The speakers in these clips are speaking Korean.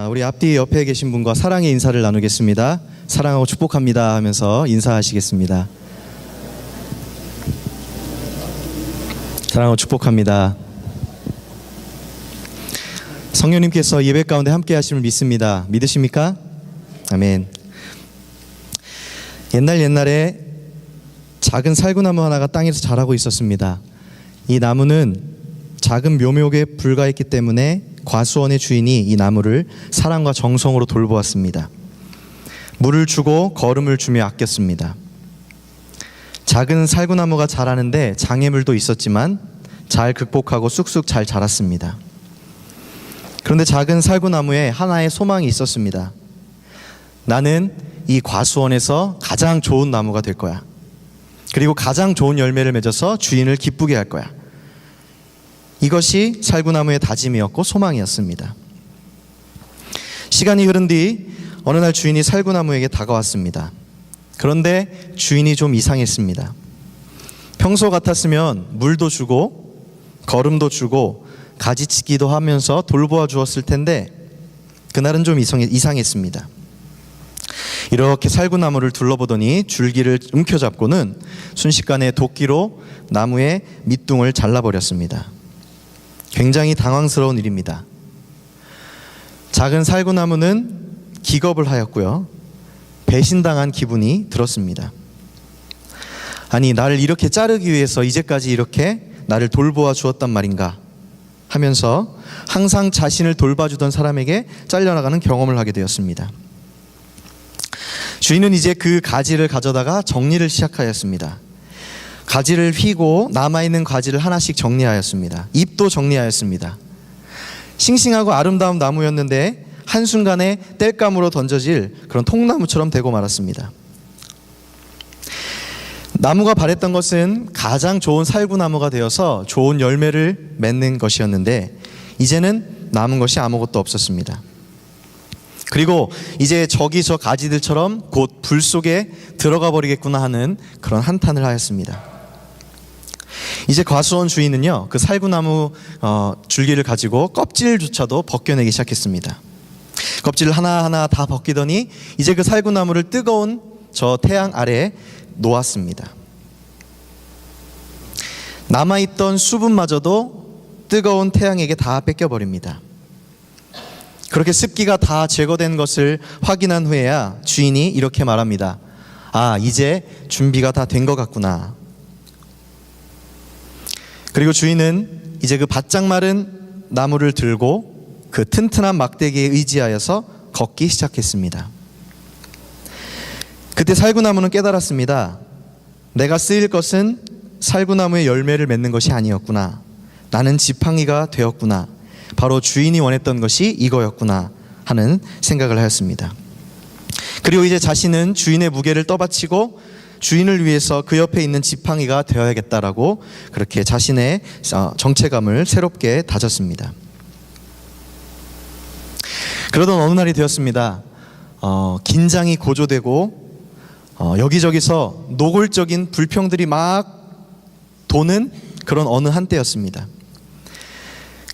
우리 앞뒤 옆에 계신 분과 사랑의 인사를 나누겠습니다. 사랑하고 축복합니다 하면서 인사하시겠습니다. 사랑하고 축복합니다. 성령님께서 예배 가운데 함께 하심을 믿습니다. 믿으십니까? 아멘. 옛날에 작은 살구나무 하나가 땅에서 자라고 있었습니다. 이 나무는 작은 묘목에 불과했기 때문에 과수원의 주인이 이 나무를 사랑과 정성으로 돌보았습니다. 물을 주고 거름을 주며 아꼈습니다. 작은 살구나무가 자라는데 장애물도 있었지만 잘 극복하고 쑥쑥 잘 자랐습니다. 그런데 작은 살구나무에 하나의 소망이 있었습니다. 나는 이 과수원에서 가장 좋은 나무가 될 거야. 그리고 가장 좋은 열매를 맺어서 주인을 기쁘게 할 거야. 이것이 살구나무의 다짐이었고 소망이었습니다. 시간이 흐른 뒤 어느 날 주인이 살구나무에게 다가왔습니다. 그런데 주인이 좀 이상했습니다. 평소 같았으면 물도 주고 거름도 주고 가지치기도 하면서 돌보아 주었을 텐데 그날은 좀 이상했습니다. 이렇게 살구나무를 둘러보더니 줄기를 움켜잡고는 순식간에 도끼로 나무의 밑둥을 잘라버렸습니다. 굉장히 당황스러운 일입니다. 작은 살구나무는 기겁을 하였고요. 배신당한 기분이 들었습니다. 아니, 나를 이렇게 자르기 위해서 이제까지 이렇게 나를 돌보아 주었단 말인가 하면서 항상 자신을 돌봐주던 사람에게 잘려나가는 경험을 하게 되었습니다. 주인은 이제 그 가지를 가져다가 정리를 시작하였습니다. 가지를 휘고 남아있는 가지를 하나씩 정리하였습니다. 잎도 정리하였습니다. 싱싱하고 아름다운 나무였는데 한순간에 땔감으로 던져질 그런 통나무처럼 되고 말았습니다. 나무가 바랬던 것은 가장 좋은 살구나무가 되어서 좋은 열매를 맺는 것이었는데 이제는 남은 것이 아무것도 없었습니다. 그리고 이제 저기 저 가지들처럼 곧 불 속에 들어가 버리겠구나 하는 그런 한탄을 하였습니다. 이제 과수원 주인은요, 그 살구나무 줄기를 가지고 껍질조차도 벗겨내기 시작했습니다. 껍질을 하나하나 다 벗기더니 이제 그 살구나무를 뜨거운 저 태양 아래에 놓았습니다. 남아있던 수분마저도 뜨거운 태양에게 다 뺏겨버립니다. 그렇게 습기가 다 제거된 것을 확인한 후에야 주인이 이렇게 말합니다. 아, 이제 준비가 다 된 것 같구나. 그리고 주인은 이제 그 바짝 마른 나무를 들고 그 튼튼한 막대기에 의지하여서 걷기 시작했습니다. 그때 살구나무는 깨달았습니다. 내가 쓰일 것은 살구나무의 열매를 맺는 것이 아니었구나. 나는 지팡이가 되었구나. 바로 주인이 원했던 것이 이거였구나 하는 생각을 하였습니다. 그리고 이제 자신은 주인의 무게를 떠받치고 주인을 위해서 그 옆에 있는 지팡이가 되어야겠다라고 그렇게 자신의 정체감을 새롭게 다졌습니다. 그러던 어느 날이 되었습니다. 긴장이 고조되고 여기저기서 노골적인 불평들이 막 도는 그런 어느 한때였습니다.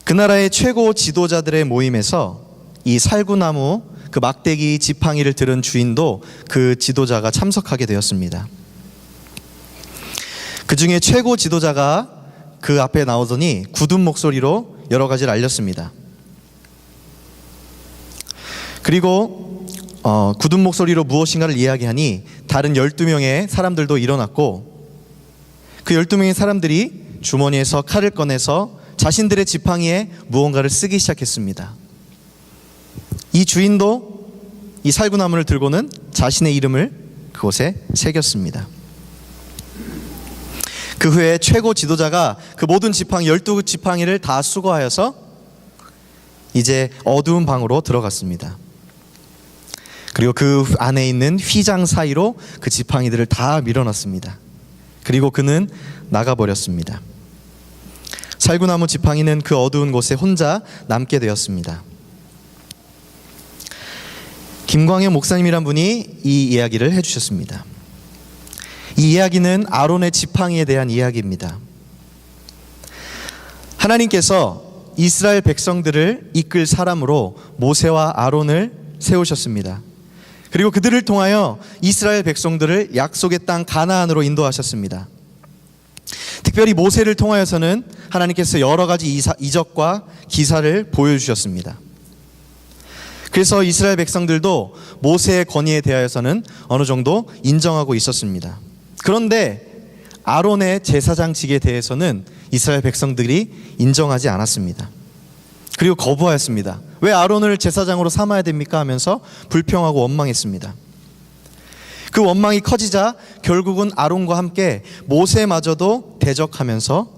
그 나라의 최고 지도자들의 모임에서 이 살구나무 그 막대기 지팡이를 들은 주인도 그 지도자가 참석하게 되었습니다. 그 중에 최고 지도자가 그 앞에 나오더니 굳은 목소리로 여러 가지를 알렸습니다. 그리고 굳은 목소리로 무엇인가를 이야기하니 다른 12명의 사람들도 일어났고 그 12명의 사람들이 주머니에서 칼을 꺼내서 자신들의 지팡이에 무언가를 쓰기 시작했습니다. 이 주인도 이 살구나무를 들고는 자신의 이름을 그곳에 새겼습니다. 그 후에 최고 지도자가 그 모든 지팡이 12지팡이를 다 수거하여서 이제 어두운 방으로 들어갔습니다. 그리고 그 안에 있는 휘장 사이로 그 지팡이들을 다 밀어넣습니다. 그리고 그는 나가버렸습니다. 살구나무 지팡이는 그 어두운 곳에 혼자 남게 되었습니다. 김광현 목사님이란 분이 이 이야기를 해주셨습니다. 이 이야기는 아론의 지팡이에 대한 이야기입니다. 하나님께서 이스라엘 백성들을 이끌 사람으로 모세와 아론을 세우셨습니다. 그리고 그들을 통하여 이스라엘 백성들을 약속의 땅 가나안으로 인도하셨습니다. 특별히 모세를 통하여서는 하나님께서 여러 가지 이적과 기사를 보여주셨습니다. 그래서 이스라엘 백성들도 모세의 권위에 대하여서는 어느 정도 인정하고 있었습니다. 그런데 아론의 제사장직에 대해서는 이스라엘 백성들이 인정하지 않았습니다. 그리고 거부하였습니다. 왜 아론을 제사장으로 삼아야 됩니까? 하면서 불평하고 원망했습니다. 그 원망이 커지자 결국은 아론과 함께 모세마저도 대적하면서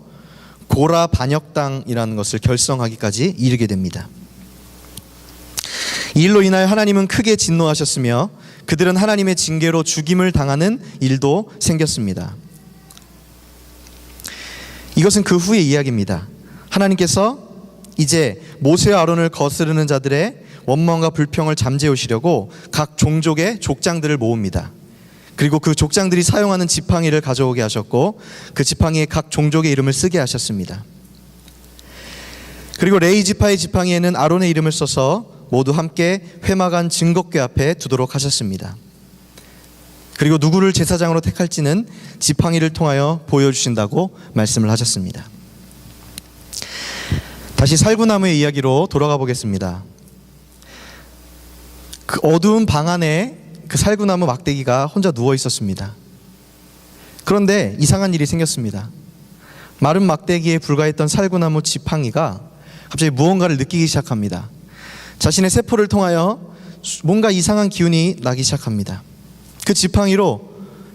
고라 반역당이라는 것을 결성하기까지 이르게 됩니다. 이 일로 인하여 하나님은 크게 진노하셨으며 그들은 하나님의 징계로 죽임을 당하는 일도 생겼습니다. 이것은 그 후의 이야기입니다. 하나님께서 이제 모세와 아론을 거스르는 자들의 원망과 불평을 잠재우시려고 각 종족의 족장들을 모읍니다. 그리고 그 족장들이 사용하는 지팡이를 가져오게 하셨고 그 지팡이에 각 종족의 이름을 쓰게 하셨습니다. 그리고 레위 지파의 지팡이에는 아론의 이름을 써서 모두 함께 회막안 증거궤 앞에 두도록 하셨습니다. 그리고 누구를 제사장으로 택할지는 지팡이를 통하여 보여주신다고 말씀을 하셨습니다. 다시 살구나무의 이야기로 돌아가 보겠습니다. 그 어두운 방 안에 그 살구나무 막대기가 혼자 누워 있었습니다. 그런데 이상한 일이 생겼습니다. 마른 막대기에 불과했던 살구나무 지팡이가 갑자기 무언가를 느끼기 시작합니다. 자신의 세포를 통하여 뭔가 이상한 기운이 나기 시작합니다. 그 지팡이로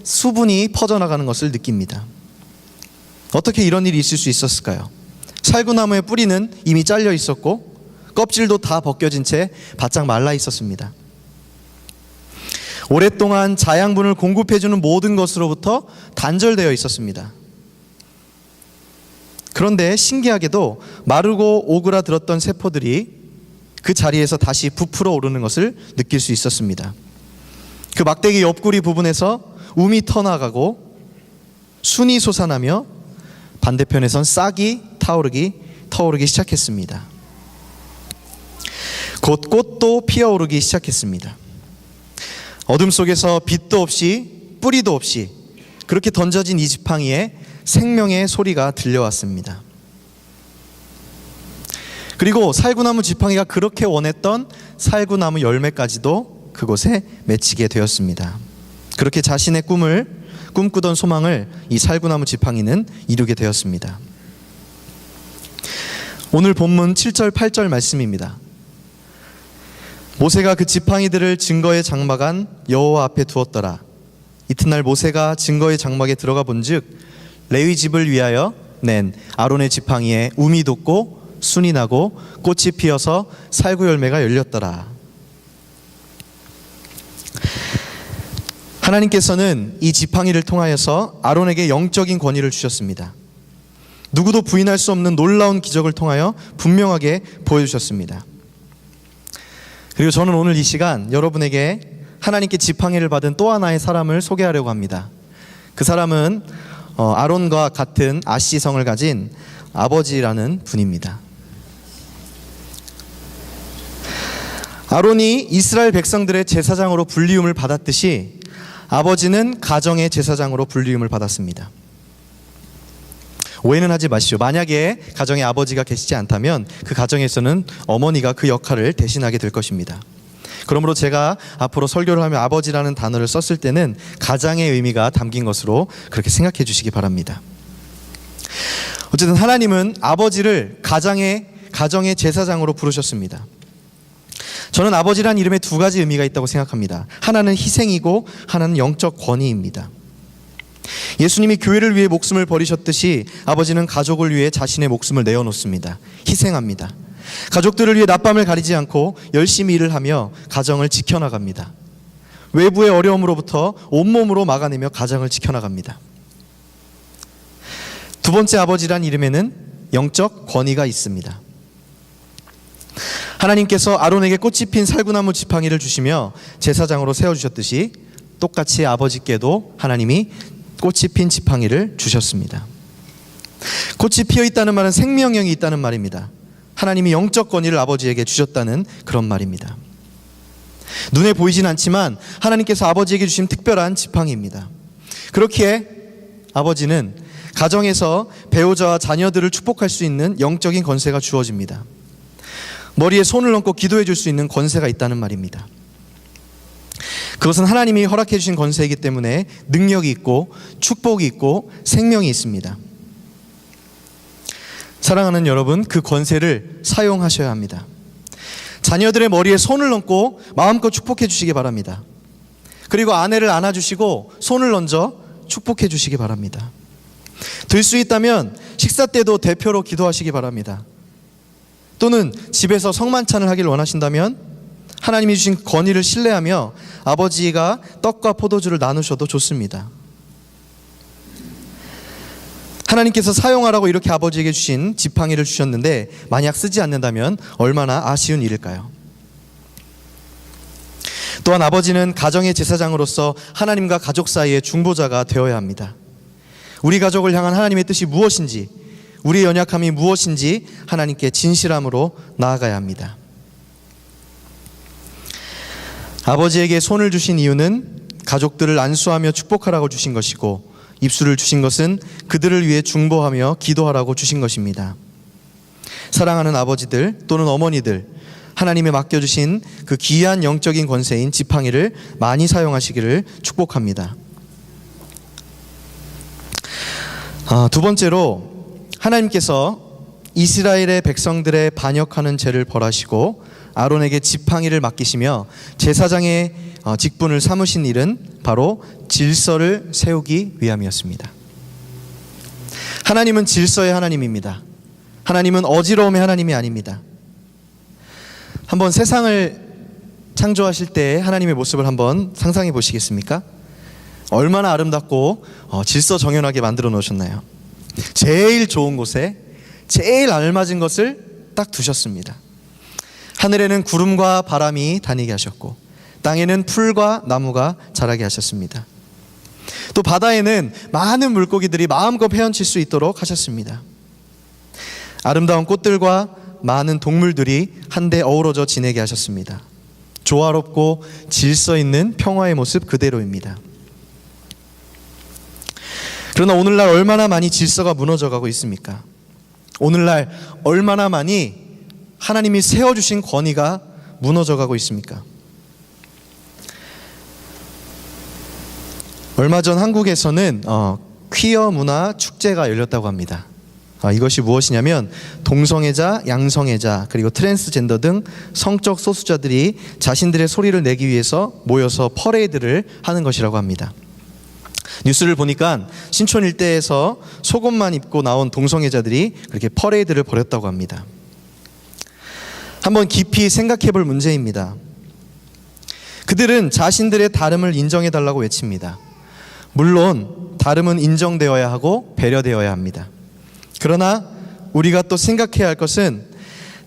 수분이 퍼져나가는 것을 느낍니다. 어떻게 이런 일이 있을 수 있었을까요? 살구나무의 뿌리는 이미 잘려 있었고 껍질도 다 벗겨진 채 바짝 말라 있었습니다. 오랫동안 자양분을 공급해주는 모든 것으로부터 단절되어 있었습니다. 그런데 신기하게도 마르고 오그라들었던 세포들이 그 자리에서 다시 부풀어 오르는 것을 느낄 수 있었습니다. 그 막대기 옆구리 부분에서 움이 터나가고 순이 솟아나며 반대편에선 싹이 타오르기 시작했습니다. 곧 꽃도 피어오르기 시작했습니다. 어둠 속에서 빛도 없이 뿌리도 없이 그렇게 던져진 이 지팡이에 생명의 소리가 들려왔습니다. 그리고 살구나무 지팡이가 그렇게 원했던 살구나무 열매까지도 그곳에 맺히게 되었습니다. 그렇게 자신의 꿈꾸던 소망을 이 살구나무 지팡이는 이루게 되었습니다. 오늘 본문 7절 8절 말씀입니다. 모세가 그 지팡이들을 증거의 장막 안 여호와 앞에 두었더라. 이튿날 모세가 증거의 장막에 들어가 본즉 레위 집을 위하여 낸 아론의 지팡이에 움이 돋고 순이 나고 꽃이 피어서 살구 열매가 열렸더라. 하나님께서는 이 지팡이를 통하여서 아론에게 영적인 권위를 주셨습니다. 누구도 부인할 수 없는 놀라운 기적을 통하여 분명하게 보여주셨습니다. 그리고 저는 오늘 이 시간 여러분에게 하나님께 지팡이를 받은 또 하나의 사람을 소개하려고 합니다. 그 사람은 아론과 같은 아시성을 가진 아버지라는 분입니다. 아론이 이스라엘 백성들의 제사장으로 불리움을 받았듯이 아버지는 가정의 제사장으로 불리움을 받았습니다. 오해는 하지 마시오. 만약에 가정에 아버지가 계시지 않다면 그 가정에서는 어머니가 그 역할을 대신하게 될 것입니다. 그러므로 제가 앞으로 설교를 하며 아버지라는 단어를 썼을 때는 가장의 의미가 담긴 것으로 그렇게 생각해 주시기 바랍니다. 어쨌든 하나님은 아버지를 가정의 제사장으로 부르셨습니다. 저는 아버지란 이름에 두 가지 의미가 있다고 생각합니다. 하나는 희생이고 하나는 영적 권위입니다. 예수님이 교회를 위해 목숨을 버리셨듯이 아버지는 가족을 위해 자신의 목숨을 내어놓습니다. 희생합니다. 가족들을 위해 낮밤을 가리지 않고 열심히 일을 하며 가정을 지켜나갑니다. 외부의 어려움으로부터 온몸으로 막아내며 가정을 지켜나갑니다. 두 번째 아버지란 이름에는 영적 권위가 있습니다. 하나님께서 아론에게 꽃이 핀 살구나무 지팡이를 주시며 제사장으로 세워주셨듯이 똑같이 아버지께도 하나님이 꽃이 핀 지팡이를 주셨습니다. 꽃이 피어 있다는 말은 생명력이 있다는 말입니다. 하나님이 영적 권위를 아버지에게 주셨다는 그런 말입니다. 눈에 보이진 않지만 하나님께서 아버지에게 주신 특별한 지팡이입니다. 그렇기에 아버지는 가정에서 배우자와 자녀들을 축복할 수 있는 영적인 권세가 주어집니다. 머리에 손을 얹고 기도해 줄 수 있는 권세가 있다는 말입니다. 그것은 하나님이 허락해 주신 권세이기 때문에 능력이 있고 축복이 있고 생명이 있습니다. 사랑하는 여러분, 그 권세를 사용하셔야 합니다. 자녀들의 머리에 손을 얹고 마음껏 축복해 주시기 바랍니다. 그리고 아내를 안아주시고 손을 얹어 축복해 주시기 바랍니다. 들 수 있다면 식사 때도 대표로 기도하시기 바랍니다. 또는 집에서 성만찬을 하길 원하신다면 하나님이 주신 권위를 신뢰하며 아버지가 떡과 포도주를 나누셔도 좋습니다. 하나님께서 사용하라고 이렇게 아버지에게 주신 지팡이를 주셨는데 만약 쓰지 않는다면 얼마나 아쉬운 일일까요? 또한 아버지는 가정의 제사장으로서 하나님과 가족 사이의 중보자가 되어야 합니다. 우리 가족을 향한 하나님의 뜻이 무엇인지, 우리의 연약함이 무엇인지 하나님께 진실함으로 나아가야 합니다. 아버지에게 손을 주신 이유는 가족들을 안수하며 축복하라고 주신 것이고, 입술을 주신 것은 그들을 위해 중보하며 기도하라고 주신 것입니다. 사랑하는 아버지들 또는 어머니들, 하나님이 맡겨주신 그 귀한 영적인 권세인 지팡이를 많이 사용하시기를 축복합니다. 두 번째로, 하나님께서 이스라엘의 백성들의 반역하는 죄를 벌하시고 아론에게 지팡이를 맡기시며 제사장의 직분을 삼으신 일은 바로 질서를 세우기 위함이었습니다. 하나님은 질서의 하나님입니다. 하나님은 어지러움의 하나님이 아닙니다. 한번 세상을 창조하실 때 하나님의 모습을 한번 상상해 보시겠습니까? 얼마나 아름답고 질서정연하게 만들어 놓으셨나요? 제일 좋은 곳에 제일 알맞은 것을 딱 두셨습니다. 하늘에는 구름과 바람이 다니게 하셨고 땅에는 풀과 나무가 자라게 하셨습니다. 또 바다에는 많은 물고기들이 마음껏 헤엄칠 수 있도록 하셨습니다. 아름다운 꽃들과 많은 동물들이 한데 어우러져 지내게 하셨습니다. 조화롭고 질서 있는 평화의 모습 그대로입니다. 그러나 오늘날 얼마나 많이 질서가 무너져가고 있습니까? 오늘날 얼마나 많이 하나님이 세워주신 권위가 무너져가고 있습니까? 얼마 전 한국에서는 퀴어 문화 축제가 열렸다고 합니다. 이것이 무엇이냐면 동성애자, 양성애자, 그리고 트랜스젠더 등 성적 소수자들이 자신들의 소리를 내기 위해서 모여서 퍼레이드를 하는 것이라고 합니다. 뉴스를 보니까 신촌 일대에서 속옷만 입고 나온 동성애자들이 그렇게 퍼레이드를 벌였다고 합니다. 한번 깊이 생각해 볼 문제입니다. 그들은 자신들의 다름을 인정해달라고 외칩니다. 물론 다름은 인정되어야 하고 배려되어야 합니다. 그러나 우리가 또 생각해야 할 것은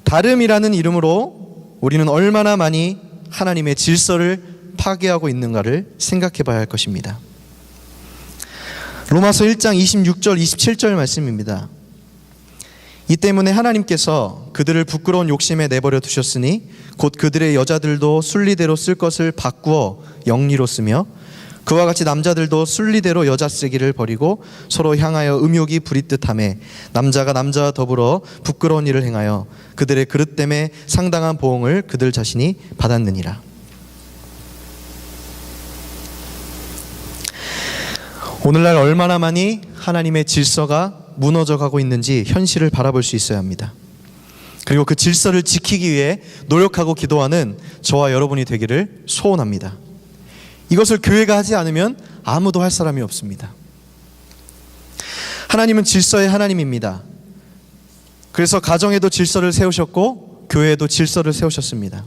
다름이라는 이름으로 우리는 얼마나 많이 하나님의 질서를 파괴하고 있는가를 생각해 봐야 할 것입니다. 로마서 1장 26절 27절 말씀입니다. 이 때문에 하나님께서 그들을 부끄러운 욕심에 내버려 두셨으니 곧 그들의 여자들도 순리대로 쓸 것을 바꾸어 영리로 쓰며 그와 같이 남자들도 순리대로 여자 쓰기를 버리고 서로 향하여 음욕이 부릿듯하며 남자가 남자와 더불어 부끄러운 일을 행하여 그들의 그릇 때문에 상당한 보응을 그들 자신이 받았느니라. 오늘날 얼마나 많이 하나님의 질서가 무너져가고 있는지 현실을 바라볼 수 있어야 합니다. 그리고 그 질서를 지키기 위해 노력하고 기도하는 저와 여러분이 되기를 소원합니다. 이것을 교회가 하지 않으면 아무도 할 사람이 없습니다. 하나님은 질서의 하나님입니다. 그래서 가정에도 질서를 세우셨고 교회에도 질서를 세우셨습니다.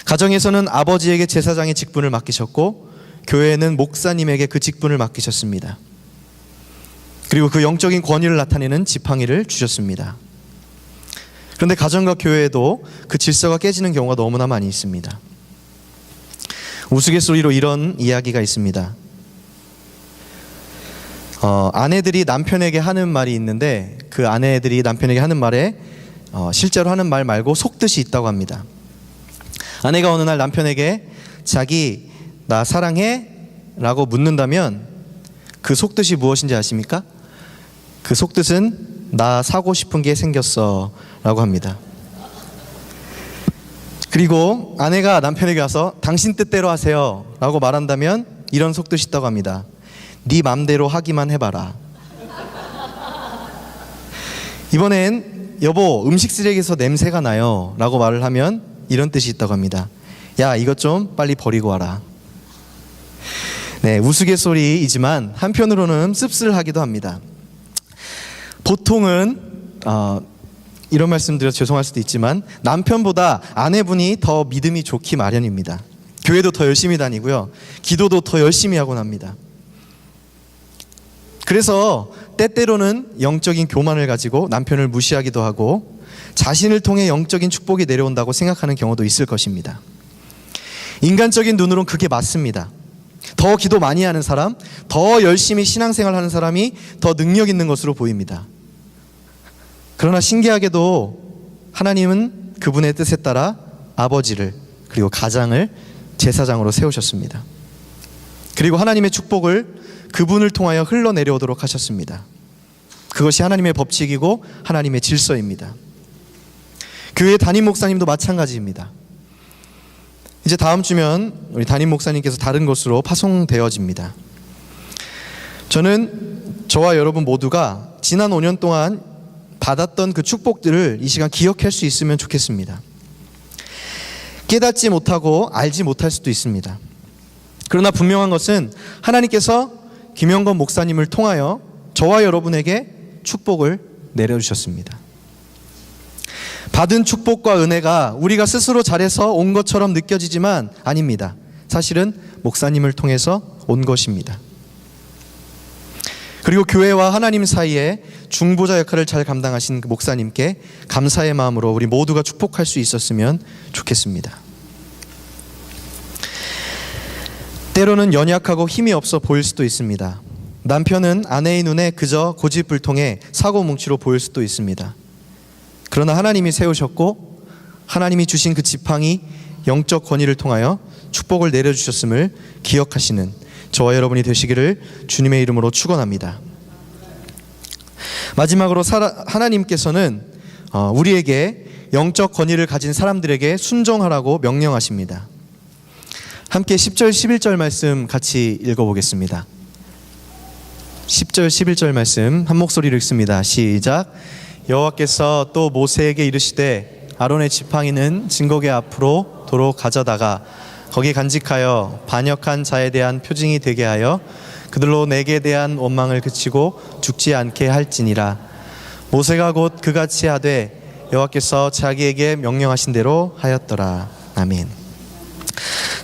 가정에서는 아버지에게 제사장의 직분을 맡기셨고 교회에는 목사님에게 그 직분을 맡기셨습니다. 그리고 그 영적인 권위를 나타내는 지팡이를 주셨습니다. 그런데 가정과 교회에도 그 질서가 깨지는 경우가 너무나 많이 있습니다. 우스갯소리로 이런 이야기가 있습니다. 아내들이 남편에게 하는 말이 있는데 그 아내들이 남편에게 하는 말에 실제로 하는 말 말고 속뜻이 있다고 합니다. 아내가 어느 날 남편에게 자기 나 사랑해? 라고 묻는다면 그 속뜻이 무엇인지 아십니까? 그 속뜻은 나 사고 싶은 게 생겼어 라고 합니다. 그리고 아내가 남편에게 와서 당신 뜻대로 하세요 라고 말한다면 이런 속뜻이 있다고 합니다. 네 맘대로 하기만 해봐라. 이번엔 여보 음식 쓰레기에서 냄새가 나요 라고 말을 하면 이런 뜻이 있다고 합니다. 야 이것 좀 빨리 버리고 와라. 네, 우스갯소리이지만 한편으로는 씁쓸하기도 합니다. 보통은 이런 말씀 드려서 죄송할 수도 있지만 남편보다 아내분이 더 믿음이 좋기 마련입니다. 교회도 더 열심히 다니고요, 기도도 더 열심히 하곤 합니다. 그래서 때때로는 영적인 교만을 가지고 남편을 무시하기도 하고 자신을 통해 영적인 축복이 내려온다고 생각하는 경우도 있을 것입니다. 인간적인 눈으로는 그게 맞습니다. 더 기도 많이 하는 사람, 더 열심히 신앙생활하는 사람이 더 능력 있는 것으로 보입니다. 그러나 신기하게도 하나님은 그분의 뜻에 따라 아버지를 그리고 가장을 제사장으로 세우셨습니다. 그리고 하나님의 축복을 그분을 통하여 흘러내려오도록 하셨습니다. 그것이 하나님의 법칙이고 하나님의 질서입니다. 교회 담임 목사님도 마찬가지입니다. 이제 다음 주면 우리 담임 목사님께서 다른 곳으로 파송되어집니다. 저는 저와 여러분 모두가 지난 5년 동안 받았던 그 축복들을 이 시간 기억할 수 있으면 좋겠습니다. 깨닫지 못하고 알지 못할 수도 있습니다. 그러나 분명한 것은 하나님께서 김영건 목사님을 통하여 저와 여러분에게 축복을 내려주셨습니다. 받은 축복과 은혜가 우리가 스스로 잘해서 온 것처럼 느껴지지만 아닙니다. 사실은 목사님을 통해서 온 것입니다. 그리고 교회와 하나님 사이에 중보자 역할을 잘 감당하신 그 목사님께 감사의 마음으로 우리 모두가 축복할 수 있었으면 좋겠습니다. 때로는 연약하고 힘이 없어 보일 수도 있습니다. 남편은 아내의 눈에 그저 고집불통의 사고뭉치로 보일 수도 있습니다. 그러나 하나님이 세우셨고 하나님이 주신 그 지팡이 영적 권위를 통하여 축복을 내려주셨음을 기억하시는 저와 여러분이 되시기를 주님의 이름으로 축원합니다. 마지막으로 하나님께서는 우리에게 영적 권위를 가진 사람들에게 순종하라고 명령하십니다. 함께 10절 11절 말씀 같이 읽어보겠습니다. 10절 11절 말씀 한 목소리로 읽습니다. 시작. 여호와께서 또 모세에게 이르시되 아론의 지팡이는 증거궤 앞으로 도로 가져다가 거기 간직하여 반역한 자에 대한 표징이 되게 하여 그들로 내게 대한 원망을 그치고 죽지 않게 할지니라. 모세가 곧 그같이 하되 여호와께서 자기에게 명령하신 대로 하였더라. 아멘.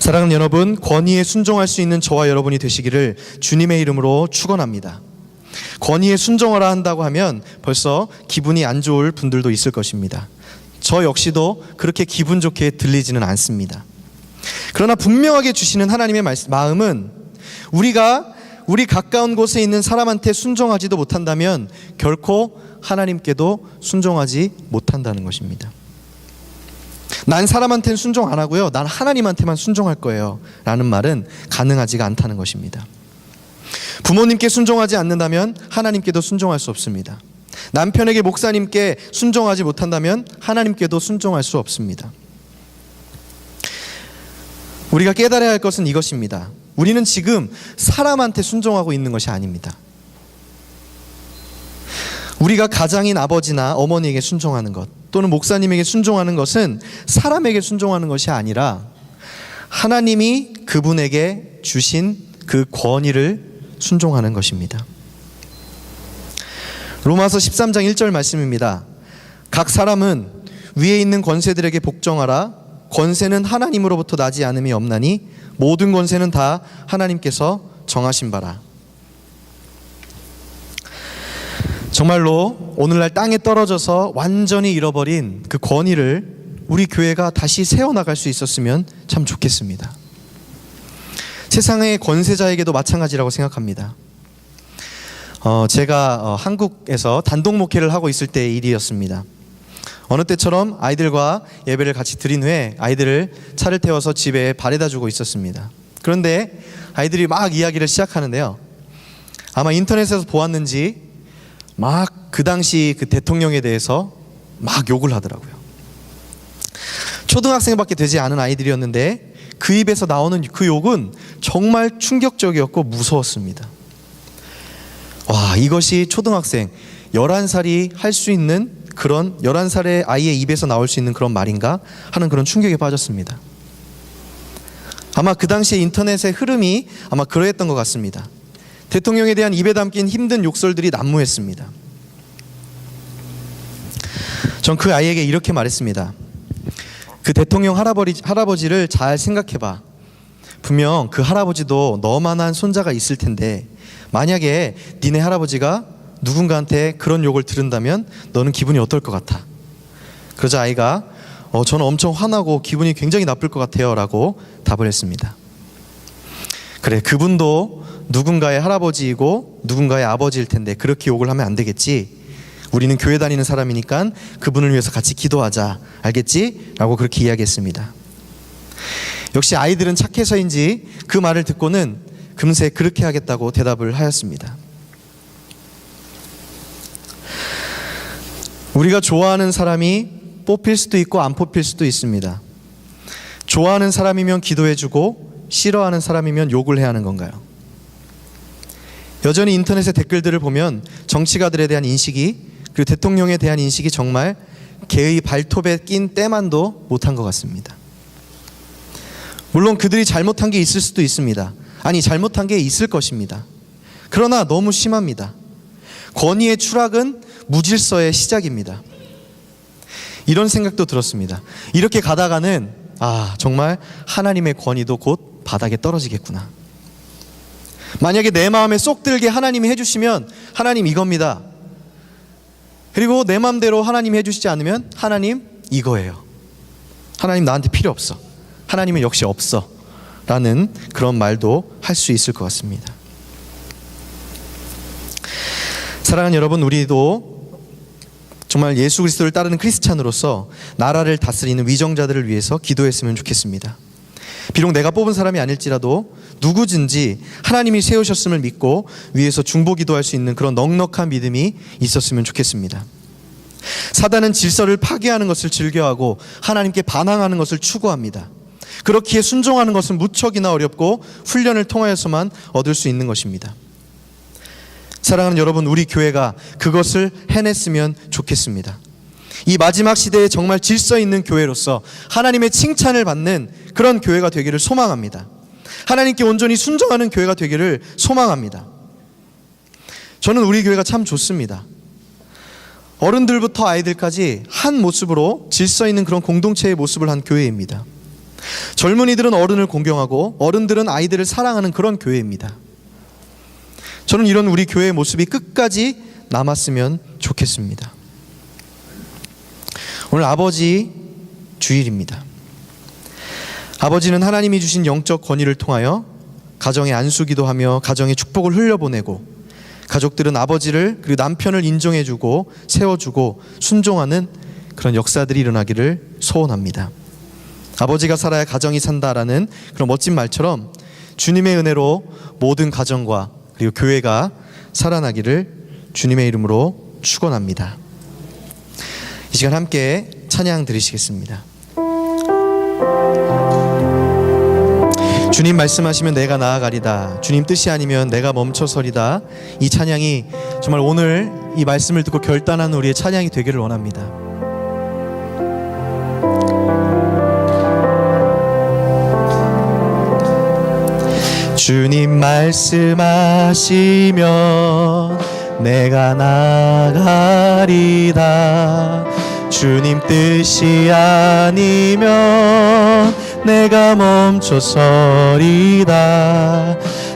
사랑하는 여러분, 권위에 순종할 수 있는 저와 여러분이 되시기를 주님의 이름으로 축원합니다. 권위에 순종하라 한다고 하면 벌써 기분이 안 좋을 분들도 있을 것입니다. 저 역시도 그렇게 기분 좋게 들리지는 않습니다. 그러나 분명하게 주시는 하나님의 마음은 우리가 우리 가까운 곳에 있는 사람한테 순종하지도 못한다면 결코 하나님께도 순종하지 못한다는 것입니다. 난 사람한테는 순종 안 하고요, 난 하나님한테만 순종할 거예요 라는 말은 가능하지가 않다는 것입니다. 부모님께 순종하지 않는다면 하나님께도 순종할 수 없습니다. 남편에게 목사님께 순종하지 못한다면 하나님께도 순종할 수 없습니다. 우리가 깨달아야 할 것은 이것입니다. 우리는 지금 사람한테 순종하고 있는 것이 아닙니다. 우리가 가장인 아버지나 어머니에게 순종하는 것 또는 목사님에게 순종하는 것은 사람에게 순종하는 것이 아니라 하나님이 그분에게 주신 그 권위를 순종하는 것입니다. 로마서 13장 1절 말씀입니다. 각 사람은 위에 있는 권세들에게 복종하라. 권세는 하나님으로부터 나지 않음이 없나니 모든 권세는 다 하나님께서 정하신 바라. 정말로 오늘날 땅에 떨어져서 완전히 잃어버린 그 권위를 우리 교회가 다시 세워나갈 수 있었으면 참 좋겠습니다. 세상의 권세자에게도 마찬가지라고 생각합니다. 제가 한국에서 단독 목회를 하고 있을 때의 일이었습니다. 어느 때처럼 아이들과 예배를 같이 드린 후에 아이들을 차를 태워서 집에 바래다 주고 있었습니다. 그런데 아이들이 막 이야기를 시작하는데요, 아마 인터넷에서 보았는지 막 그 당시 그 대통령에 대해서 막 욕을 하더라고요. 초등학생밖에 되지 않은 아이들이었는데 그 입에서 나오는 그 욕은 정말 충격적이었고 무서웠습니다. 와, 이것이 초등학생 11살이 할 수 있는 그런 11살의 아이의 입에서 나올 수 있는 그런 말인가 하는 그런 충격에 빠졌습니다. 아마 그 당시에 인터넷의 흐름이 아마 그러했던 것 같습니다. 대통령에 대한 입에 담긴 힘든 욕설들이 난무했습니다. 전 그 아이에게 이렇게 말했습니다. 그 대통령 할아버지를 잘 생각해봐. 분명 그 할아버지도 너만한 손자가 있을 텐데 만약에 니네 할아버지가 누군가한테 그런 욕을 들은다면 너는 기분이 어떨 것 같아? 그러자 아이가 저는 엄청 화나고 기분이 굉장히 나쁠 것 같아요 라고 답을 했습니다. 그래, 그분도 누군가의 할아버지이고 누군가의 아버지일 텐데 그렇게 욕을 하면 안 되겠지. 우리는 교회 다니는 사람이니까 그분을 위해서 같이 기도하자, 알겠지? 라고 그렇게 이야기했습니다. 역시 아이들은 착해서인지 그 말을 듣고는 금세 그렇게 하겠다고 대답을 하였습니다. 우리가 좋아하는 사람이 뽑힐 수도 있고 안 뽑힐 수도 있습니다. 좋아하는 사람이면 기도해주고 싫어하는 사람이면 욕을 해야 하는 건가요? 여전히 인터넷의 댓글들을 보면 정치가들에 대한 인식이, 그리고 대통령에 대한 인식이 정말 개의 발톱에 낀 때만도 못한 것 같습니다. 물론 그들이 잘못한 게 있을 수도 있습니다. 아니, 잘못한 게 있을 것입니다. 그러나 너무 심합니다. 권위의 추락은 무질서의 시작입니다. 이런 생각도 들었습니다. 이렇게 가다가는 정말 하나님의 권위도 곧 바닥에 떨어지겠구나. 만약에 내 마음에 쏙 들게 하나님이 해주시면 하나님 이겁니다. 그리고 내 마음대로 하나님이 해주시지 않으면 하나님 이거예요. 하나님 나한테 필요 없어. 하나님은 역시 없어. 라는 그런 말도 할 수 있을 것 같습니다. 사랑하는 여러분, 우리도 정말 예수 그리스도를 따르는 크리스찬으로서 나라를 다스리는 위정자들을 위해서 기도했으면 좋겠습니다. 비록 내가 뽑은 사람이 아닐지라도 누구든지 하나님이 세우셨음을 믿고 위에서 중보 기도할 수 있는 그런 넉넉한 믿음이 있었으면 좋겠습니다. 사단은 질서를 파괴하는 것을 즐겨하고 하나님께 반항하는 것을 추구합니다. 그렇기에 순종하는 것은 무척이나 어렵고 훈련을 통하여서만 얻을 수 있는 것입니다. 사랑하는 여러분, 우리 교회가 그것을 해냈으면 좋겠습니다. 이 마지막 시대에 정말 질서 있는 교회로서 하나님의 칭찬을 받는 그런 교회가 되기를 소망합니다. 하나님께 온전히 순종하는 교회가 되기를 소망합니다. 저는 우리 교회가 참 좋습니다. 어른들부터 아이들까지 한 모습으로 질서 있는 그런 공동체의 모습을 한 교회입니다. 젊은이들은 어른을 공경하고 어른들은 아이들을 사랑하는 그런 교회입니다. 저는 이런 우리 교회의 모습이 끝까지 남았으면 좋겠습니다. 오늘 아버지 주일입니다. 아버지는 하나님이 주신 영적 권위를 통하여 가정의 안수기도 하며 가정의 축복을 흘려보내고, 가족들은 아버지를 그리고 남편을 인정해주고 세워주고 순종하는 그런 역사들이 일어나기를 소원합니다. 아버지가 살아야 가정이 산다라는 그런 멋진 말처럼 주님의 은혜로 모든 가정과 그리고 교회가 살아나기를 주님의 이름으로 축원합니다. 이 시간 함께 찬양 드리시겠습니다. 주님 말씀하시면 내가 나아가리다. 주님 뜻이 아니면 내가 멈춰서리다. 이 찬양이 정말 오늘 이 말씀을 듣고 결단하는 우리의 찬양이 되기를 원합니다. 주님 말씀하시면 내가 나아가리다. 주님 뜻이 아니면 내가 멈춰서리다.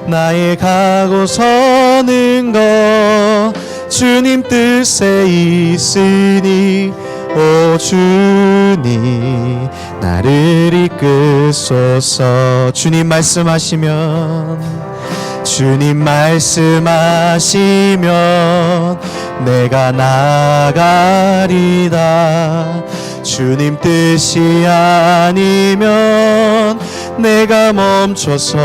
나의 가고 서는 것 주님 뜻에 있으니 오 주님 나를 이끄소서. 주님 말씀하시면 내가 나가리다. 주님 뜻이 아니면 내가 멈춰서리다.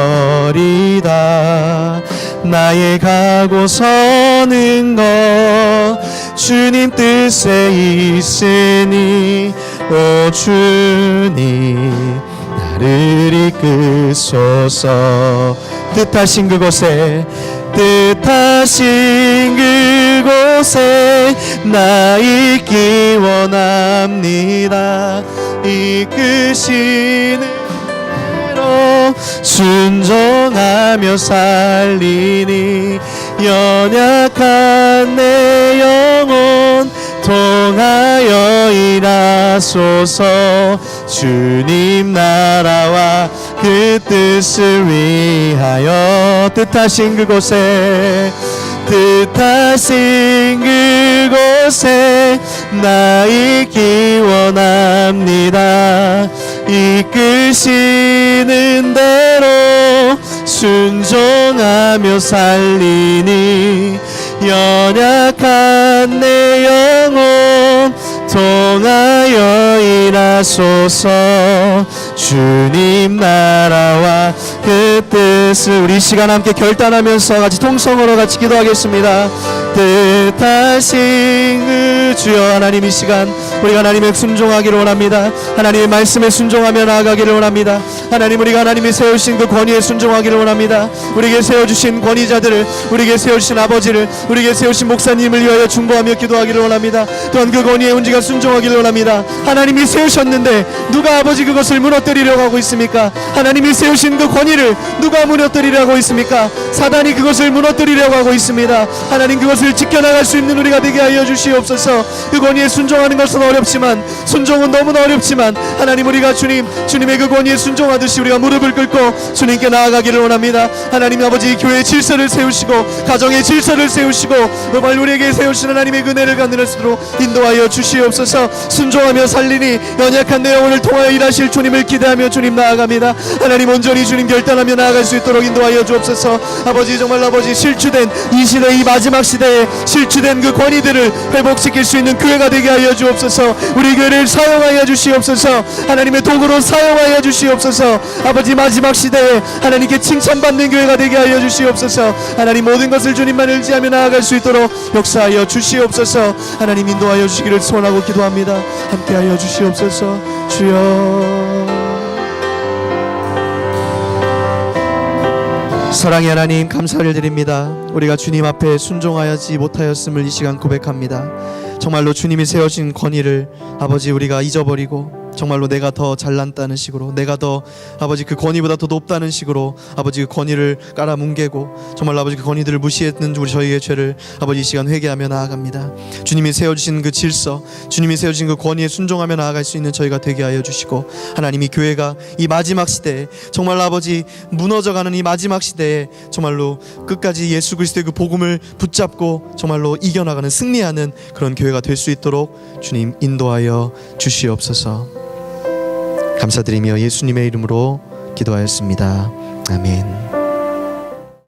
나의 가고 서는 것 주님 뜻에 있으니 오 주님 나를 이끄소서. 뜻하신 그곳에 나 있기 원합니다. 이끄시는 대로 순종하며 살리니 연약한 내 영혼 통하여 일하소서. 주님 나라와 그 뜻을 위하여 뜻하신 그곳에 나 있기 원합니다. 이끄시는 대로 순종하며 살리니 연약한 내 영혼 통하여 일하소서. 주님 나라와 그 뜻을 우리 시간 함께 결단하면서 같이 통성으로 같이 기도하겠습니다. 뜻하신 그 주여 하나님, 이 시간 우리가 하나님의 순종하기를 원합니다. 하나님의 말씀에 순종하며 나아가기를 원합니다. 하나님, 우리가 하나님이 세우신 그 권위에 순종하기를 원합니다. 우리에게 세워주신 권위자들을, 우리에게 세우신 아버지를, 우리에게 세우신 목사님을 위하여 중보하며 기도하기를 원합니다. 또한 그 권위에 우리가 순종하기를 원합니다. 하나님이 세우셨는데 누가 아버지 그것을 무너뜨리려고 하고 있습니까? 하나님이 세우신 그 권위를 누가 무너뜨리려고 하고 있습니까? 사단이 그것을 무너뜨리려고 하고 있습니다. 하나님, 그것을 지켜나갈 수 있는 우리가 되게 하여 주시옵소서. 그 권위에 순종하는 것은 어렵지만, 순종은 너무나 어렵지만, 하나님, 우리가 주님의 그 권위에 순종하듯이 우리가 무릎을 꿇고 주님께 나아가기를 원합니다. 하나님 아버지, 교회의 질서를 세우시고 가정의 질서를 세우시고 정말 우리에게 세우신 하나님의 은혜를 갖는 수로 인도하여 주시옵소서. 순종하며 살리니 연약한 내 영혼을 통하여 일하실 주님을 기대하며 주님 나아갑니다. 하나님, 온전히 주님 결단하며 나아갈 수 있도록 인도하여 주옵소서. 아버지, 정말 아버지, 실추된 이 시대, 이 마지막 시대에 실추된 그 권위들을 회복시킬 수 있는 교회가 되게 하여 주옵소서. 우리 교회를 사용하여 주시옵소서. 하나님의 도구로 사용하여 주시옵소서. 아버지, 마지막 시대에 하나님께 칭찬받는 교회가 되게 하여 주시옵소서. 하나님, 모든 것을 주님만 의지하며 나아갈 수 있도록 역사하여 주시옵소서. 하나님, 인도하여 주시기를 소원하고 기도합니다. 함께하여 주시옵소서. 주여. 사랑의 하나님, 감사를 드립니다. 우리가 주님 앞에 순종하지 못하였음을 이 시간 고백합니다. 정말로 주님이 세우신 권위를 아버지 우리가 잊어버리고 정말로 내가 더 잘난다는 식으로, 내가 더 아버지 그 권위보다 더 높다는 식으로 아버지 그 권위를 깔아뭉개고 정말로 아버지 그 권위들을 무시했는 우리 저희의 죄를 아버지 이 시간 회개하며 나아갑니다. 주님이 세워주신 그 질서, 주님이 세워주신 그 권위에 순종하며 나아갈 수 있는 저희가 되게 하여 주시고, 하나님이 교회가 이 마지막 시대에 정말로 아버지 무너져가는 이 마지막 시대에 정말로 끝까지 예수 그리스도의 그 복음을 붙잡고 정말로 이겨나가는, 승리하는 그런 교회가 될 수 있도록 주님 인도하여 주시옵소서. 감사드리며 예수님의 이름으로 기도하였습니다. 아멘.